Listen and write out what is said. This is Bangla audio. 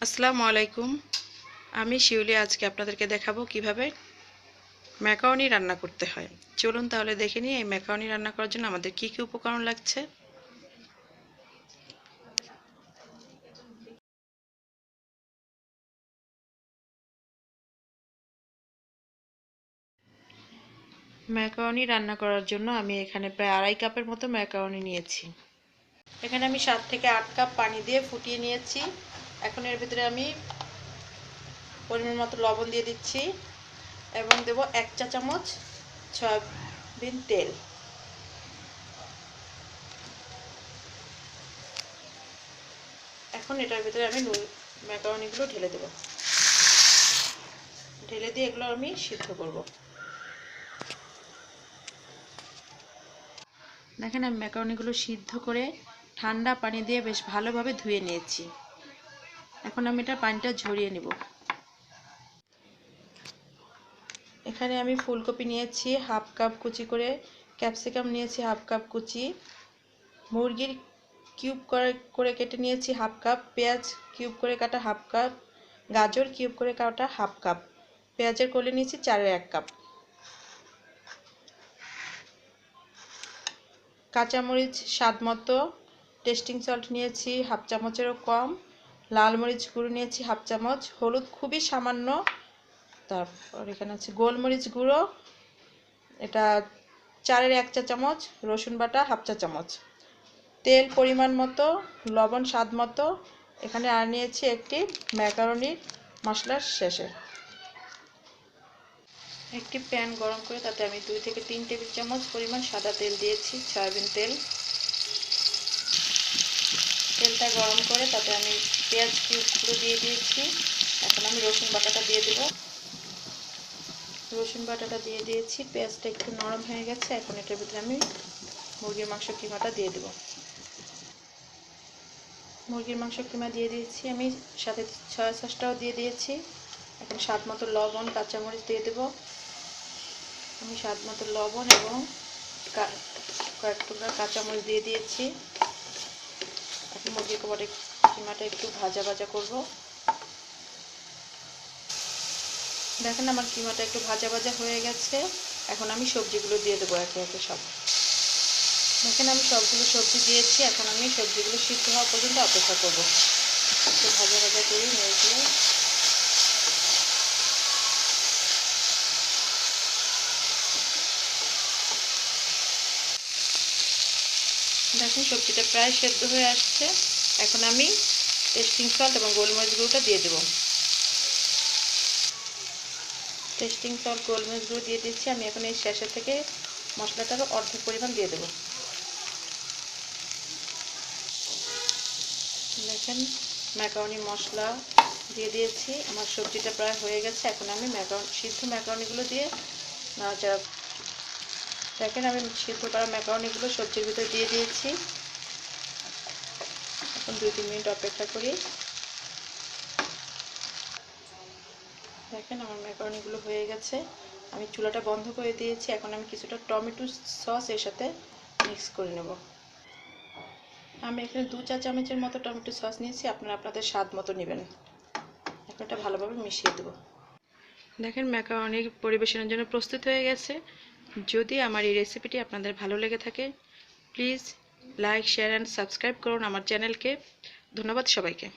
আসসালামু আলাইকুম। আমি শিউলি আজকে আপনাদেরকে দেখাবো কিভাবে ম্যাকারনি রান্না করতে হয়। চলুন তাহলে দেখে নিই এই ম্যাকারনি রান্না করার জন্য আমাদের কি কি উপকরণ লাগছে। ম্যাকারনি রান্না করার জন্য আমি এখানে প্রায় 2.5 কাপের মতো ম্যাকারনি নিয়েছি। এখানে আমি 7 থেকে 8 কাপ পানি দিয়ে ফুটিয়ে নিয়েছি। এখন এর ভিতরে আমি পরিমাণ মতো লবণ দিয়ে দিচ্ছি এবং দেব 1 চা চামচ সয়াবিন তেল। এখন এটার ভিতরে আমি ম্যাকারনিগুলো ঢেলে দেব। ঢেলে দিয়ে এগুলো আমি সিদ্ধ করব। দেখেন আমি ম্যাকারনিগুলো সিদ্ধ করে ঠান্ডা পানি দিয়ে বেশ ভালোভাবে ধুয়ে নিয়েছি। এখন আমি এটা পানিটা ঝরিয়ে নেব। এখানে আমি ফুলকপি নিয়েছি হাফ কাপ কুচি করে, ক্যাপসিকাম নিয়েছি হাফ কাপ কুচি, মুরগির কিউব করে কেটে নিয়েছি হাফ কাপ, পেঁয়াজ কিউব করে কাটা হাফ কাপ, গাজর কিউব করে কাটা হাফ কাপ, পেঁয়াজের কলি নিয়েছি 4/1 কাপ, কাঁচামরিচ স্বাদ মতো, টেস্টিং সল্ট নিয়েছি হাফ চামচেরও কম, লাল মরিচ গুঁড়ো নিয়েছি হাফ চামচ, হলুদ খুবই সামান্য, তারপর এখানে আছে গোলমরিচ গুঁড়ো, এটা 4/1 চা চামচ, রসুন বাটা হাফ চা চামচ, তেল পরিমাণ মতো, লবণ স্বাদ মতো। এখানে আর নিয়েছি একটি ম্যাকারনির মশলার শেষে। একটি প্যান গরম করে তাতে আমি 2 থেকে 3 টেবিল চামচ পরিমাণ সাদা তেল দিয়েছি, সয়াবিন তেল। তেলটা গরম করে তাতে আমি পেঁয়াজ কিউবগুলো দিয়ে দিয়েছি। এখন আমি রসুন বাটাটা দিয়ে দেব। রসুন বাটাটা দিয়ে দিয়েছি, পেঁয়াজটা একটু নরম হয়ে গেছে। এখন এটার ভিতরে আমি মুরগির মাংস কিমাটা দিয়ে দেব। মুরগির মাংস কিমা দিয়ে দিয়েছি আমি, সাথে সয়া সসটাও দিয়ে দিয়েছি। এখন স্বাদ মতো লবণ, কাঁচামরিচ দিয়ে দেব। আমি স্বাদ মতো লবণ এবং কয়েক টুকরা কাঁচামরিচ দিয়ে দিয়েছি। এখন মুরগির কিমাটা একটু ভাজা ভাজা করব। দেখেন আমার কিমাটা একটু ভাজা ভাজা হয়ে গেছে। এখন আমি সবজিগুলো দিয়ে দেবো একে একে সব। দেখেন আমি সবগুলো সবজি দিয়েছি। এখন আমি সবজিগুলো সিদ্ধ হওয়া পর্যন্ত অপেক্ষা করব। একটু ভাজা ভাজা করি নেড়ে দিয়ে। দেখেন সবজিটা প্রায় সেদ্ধ হয়ে আসছে। এখন আমি টেস্টিং সল্ট এবং গোলমরিচ গুঁড়োটা দিয়ে দেবো। টেস্টিং সল্ট গোলমরিচ গুঁড়ো দিয়ে দিচ্ছি আমি। এখন এই শেষের থেকে মশলাটারও অর্ধেক পরিমাণ দিয়ে দেবো। দেখেন ম্যাকারনি মশলা দিয়ে দিয়েছি। আমার সবজিটা প্রায় হয়ে গেছে। এখন আমি সিদ্ধ ম্যাকারনিগুলো দিয়ে নাড়াচাড়া। দেখেন আমি সিদ্ধ করা ম্যাকারনিগুলো সবজির ভিতরে দিয়ে দিয়েছি। এখন 2-3 মিনিট অপেক্ষা করি। দেখেন আমার ম্যাকারনিগুলো হয়ে গেছে। আমি চুলাটা বন্ধ করে দিয়েছি। এখন আমি কিছুটা টমেটো সস এর সাথে মিক্স করে নেব। আমি এখানে 2 চা চামচের মতো টমেটো সস নিয়েছি। আপনারা আপনাদের স্বাদ মতো নেবেন। এখন এটা ভালোভাবে মিশিয়ে দেব। দেখেন ম্যাকারনি পরিবেশনের জন্য প্রস্তুত হয়ে গেছে। যদি আমার এই রেসিপিটি আপনাদের ভালো লেগে থাকে please like, share and subscribe করুন আমার চ্যানেলকে। ধন্যবাদ সবাইকে।